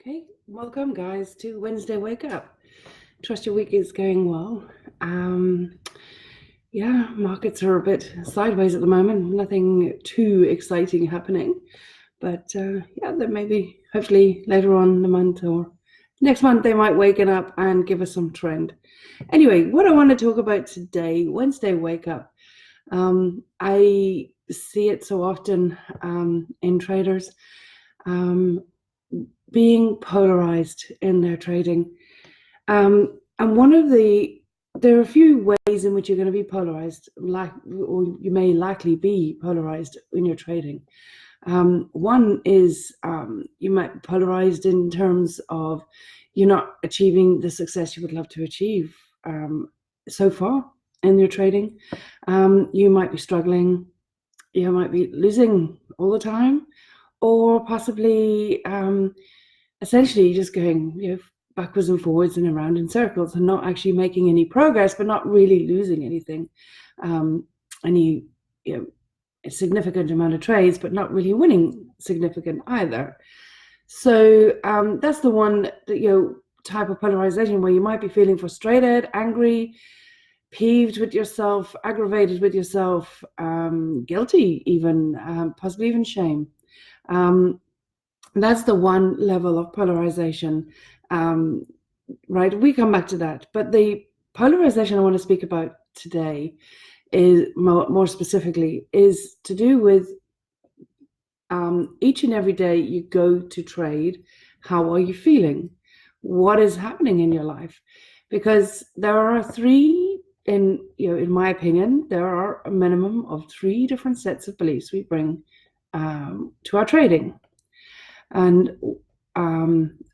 Okay, welcome guys to Wednesday Wake Up. Trust your week is going well. Yeah, markets are a bit sideways at the moment. Nothing too exciting happening, but yeah, there may be hopefully later on in the month or next month they might waken up and give us some trend. Anyway, what I want to talk about today, Wednesday Wake Up. I see it so often in traders. Being polarized in their trading. And there are a few ways in which you're going to be polarized, or you may likely be polarized in your trading. One is you might be polarized in terms of you're not achieving the success you would love to achieve so far in your trading. You might be struggling, you might be losing all the time, or possibly essentially just going backwards and forwards and around in circles and not actually making any progress, but not really losing anything, any a significant amount of trades, but not really winning significant either. So that's the one that, type of polarization where you might be feeling frustrated, angry, peeved with yourself, aggravated with yourself, guilty even, possibly even shame. That's the one level of polarization, right? We come back to that. But the polarization I want to speak about today is more specifically is to do with each and every day you go to trade. How are you feeling? What is happening in your life? Because there are in my opinion, there are a minimum of 3 different sets of beliefs we bring to our trading. And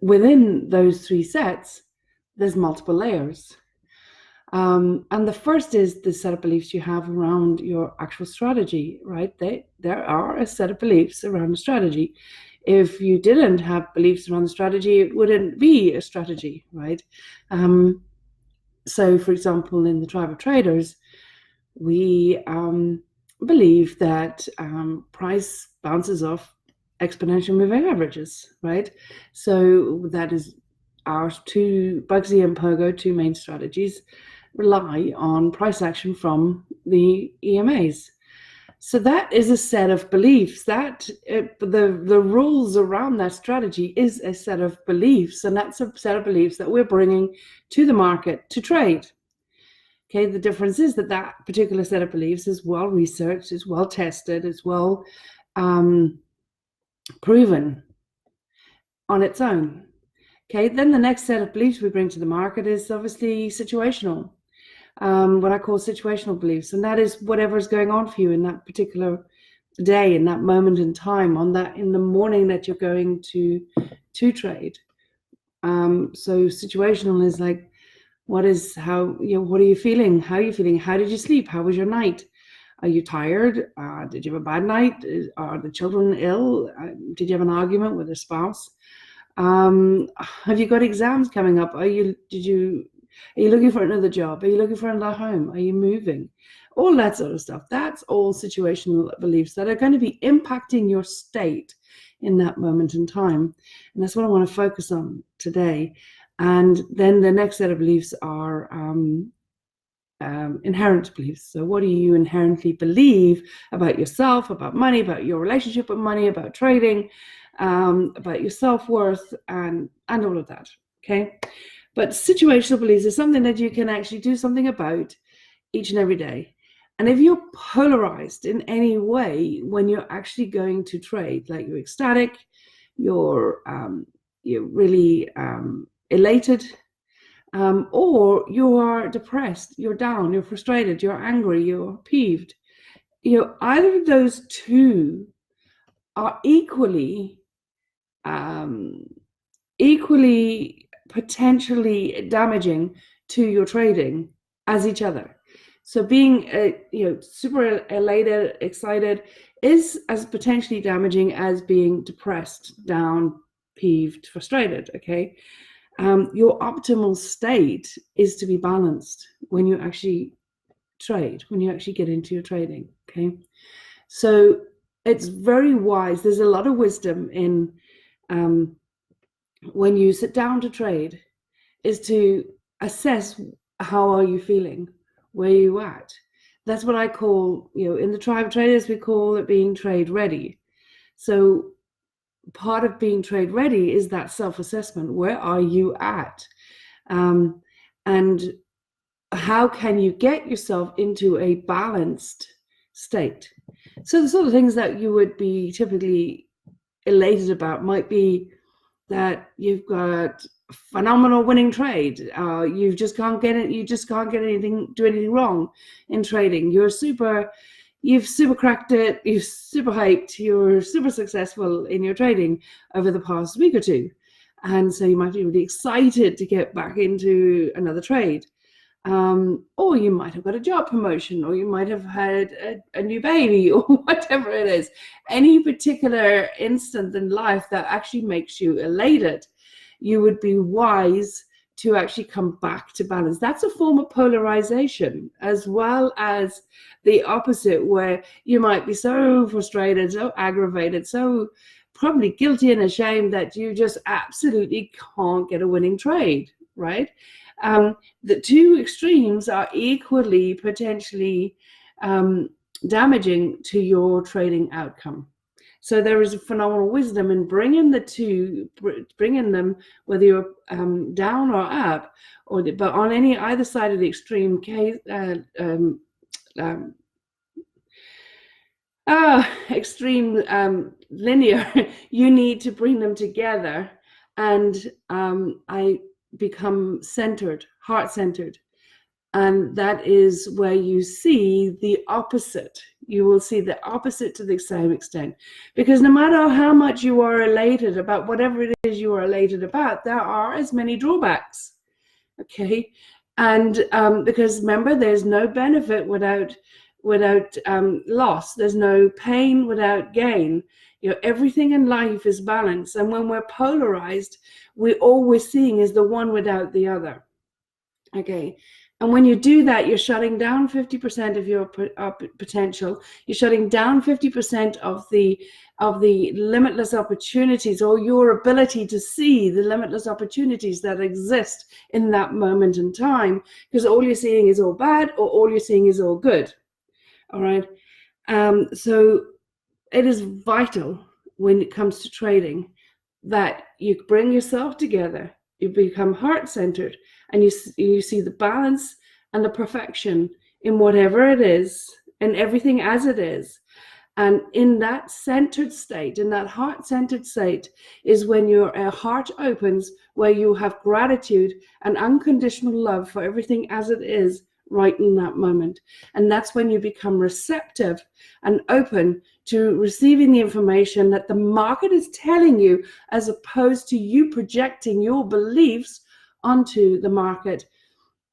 within those 3 sets, there's multiple layers. And the first is the set of beliefs you have around your actual strategy, right? There are a set of beliefs around the strategy. If you didn't have beliefs around the strategy, it wouldn't be a strategy, right? So, for example, in the tribe of traders, we believe that price bounces off exponential moving averages, right? So that is our Bugsy and Pogo, 2 main strategies, rely on price action from the EMAs. So that is a set of beliefs. The rules around that strategy is a set of beliefs, and that's a set of beliefs that we're bringing to the market to trade. Okay, the difference is that particular set of beliefs is well researched, is well tested, is well proven on its own. Okay, then the next set of beliefs we bring to the market is obviously situational, what I call situational beliefs, and that is whatever is going on for you in that particular day, in that moment in time, in the morning that you're going to trade. So situational is like, what are you feeling? How are you feeling? How did you sleep? How was your night? Are you tired? Did you have a bad night? Are the children ill? Did you have an argument with a spouse? Have you got exams coming up? Are you looking for another job? Are you looking for another home? Are you moving? All that sort of stuff. That's all situational beliefs that are going to be impacting your state in that moment in time. And that's what I want to focus on today. And then the next set of beliefs are inherent beliefs. So what do you inherently believe about yourself, about money, about your relationship with money, about trading, about your self-worth, and all of that. Okay, but situational beliefs is something that you can actually do something about each and every day. And if you're polarized in any way when you're actually going to trade, like you're ecstatic, you're really elated, or you are depressed, you're down, you're frustrated, you're angry, you're peeved, either of those 2 are equally potentially damaging to your trading as each other. So being super elated, excited is as potentially damaging as being depressed, down, peeved, frustrated. Okay, your optimal state is to be balanced when you actually trade, when you actually get into your trading. Okay, so it's very wise. There's a lot of wisdom in when you sit down to trade is to assess how are you feeling, where are you at. That's what I call, in the tribe of traders, we call it being trade ready. So part of being trade ready is that self-assessment. Where are you at? And how can you get yourself into a balanced state? So the sort of things that you would be typically elated about might be that you've got phenomenal winning trade. You just can't get it. You just can't do anything wrong in trading. You've super cracked it. You're super hyped. You're super successful in your trading over the past week or two. And so you might be really excited to get back into another trade. Or you might have got a job promotion, or you might have had a new baby, or whatever it is. Any particular instant in life that actually makes you elated, you would be wise to actually come back to balance. That's a form of polarization, as well as the opposite, where you might be so frustrated, so aggravated, so probably guilty and ashamed that you just absolutely can't get a winning trade, right? The two extremes are equally potentially damaging to your trading outcome. So there is a phenomenal wisdom in bringing them, whether you're down or up, but on either side of the extreme case, extreme linear, you need to bring them together, and I become centered, heart-centered. And that is where you see the opposite. You will see the opposite to the same extent. Because no matter how much you are elated about whatever it is you are elated about, there are as many drawbacks. Okay? And because remember, there's no benefit without loss. There's no pain without gain. Everything in life is balanced. And when we're polarized, all we're seeing is the one without the other. Okay. And when you do that, you're shutting down 50% of your potential. You're shutting down 50% of the limitless opportunities, or your ability to see the limitless opportunities that exist in that moment in time, because all you're seeing is all bad, or all you're seeing is all good. All right. So it is vital when it comes to trading that you bring yourself together, you become heart-centered, and you see the balance and the perfection in whatever it is, and everything as it is. And in that centered state, in that heart-centered state, is when your heart opens, where you have gratitude and unconditional love for everything as it is right in that moment. And that's when you become receptive and open to receiving the information that the market is telling you, as opposed to you projecting your beliefs onto the market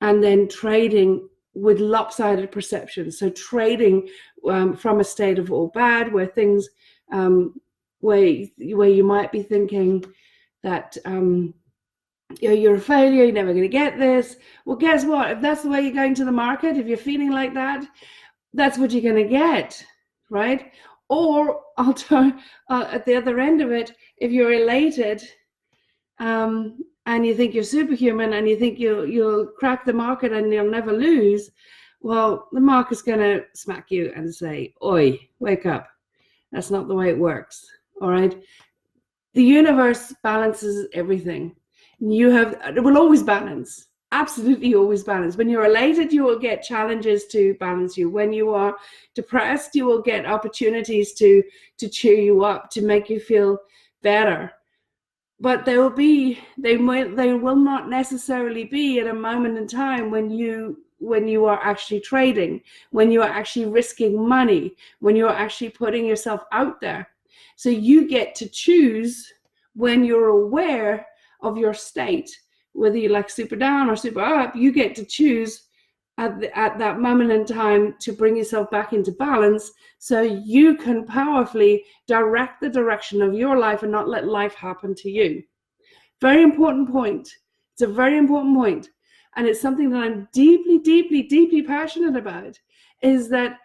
and then trading with lopsided perceptions. So trading from a state of all bad, where things where you might be thinking that you're a failure, you're never going to get this. Well, guess what? If that's the way you're going to the market, if you're feeling like that, that's what you're going to get, right? Or at the other end of it, if you're elated and you think you're superhuman, and you think you'll crack the market and you'll never lose, well, the market's going to smack you and say, "Oi, wake up. That's not the way it works." All right? The universe balances everything. It will always balance, absolutely always balance. When you're elated, you will get challenges to balance you. When you are depressed, you will get opportunities to cheer you up, to make you feel better. But they will not necessarily be at a moment in time when you are actually trading, when you are actually risking money, when you are actually putting yourself out there. So you get to choose, when you're aware of your state, whether you like super down or super up, you get to choose at that moment in time to bring yourself back into balance, so you can powerfully direct the direction of your life and not let life happen to you. Very important point. It's a very important point. And it's something that I'm deeply, deeply, deeply passionate about, is that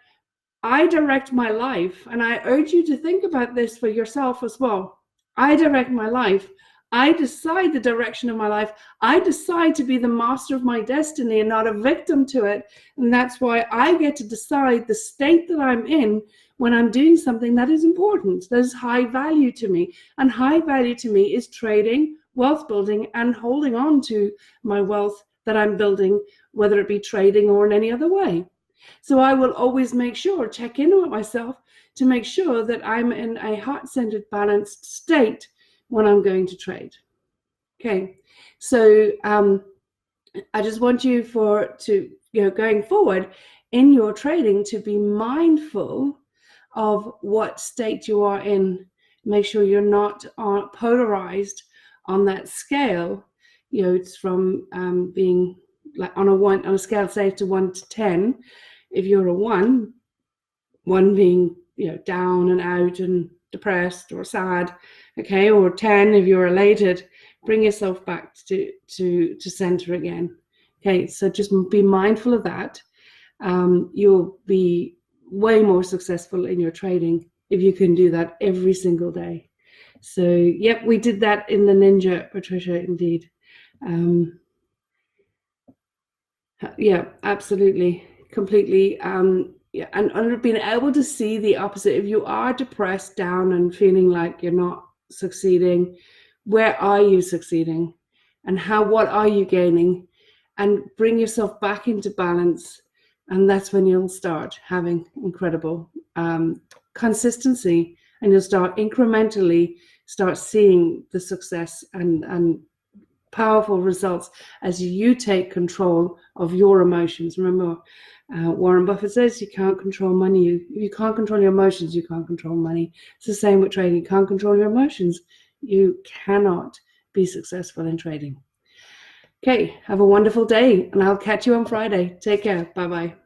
I direct my life, and I urge you to think about this for yourself as well. I direct my life I decide the direction of my life. I decide to be the master of my destiny and not a victim to it. And that's why I get to decide the state that I'm in when I'm doing something that is important, that is high value to me. And high value to me is trading, wealth building, and holding on to my wealth that I'm building, whether it be trading or in any other way. So I will always make sure, check in with myself to make sure that I'm in a heart-centered, balanced state when I'm going to trade. Okay, so I just want you going forward in your trading to be mindful of what state you are in. Make sure you're not polarized on that scale. It's from being like on a scale, say, to 1 to 10. If you're a 1 being down and out and depressed or sad, okay, or 10 if you're elated, bring yourself back to center again. Okay, so just be mindful of that. You'll be way more successful in your trading if you can do that every single day. So yep, we did that in the Ninja, Patricia, indeed. Yeah, absolutely, completely. Yeah, and being able to see the opposite. If you are depressed, down, and feeling like you're not succeeding, where are you succeeding, and what are you gaining, and bring yourself back into balance, and that's when you'll start having incredible consistency, and you'll start incrementally seeing the success and powerful results as you take control of your emotions. Remember, Warren Buffett says you can't control money. You can't control your emotions. You can't control money. It's the same with trading. You can't control your emotions. You cannot be successful in trading. Okay, have a wonderful day, and I'll catch you on Friday. Take care. Bye-bye.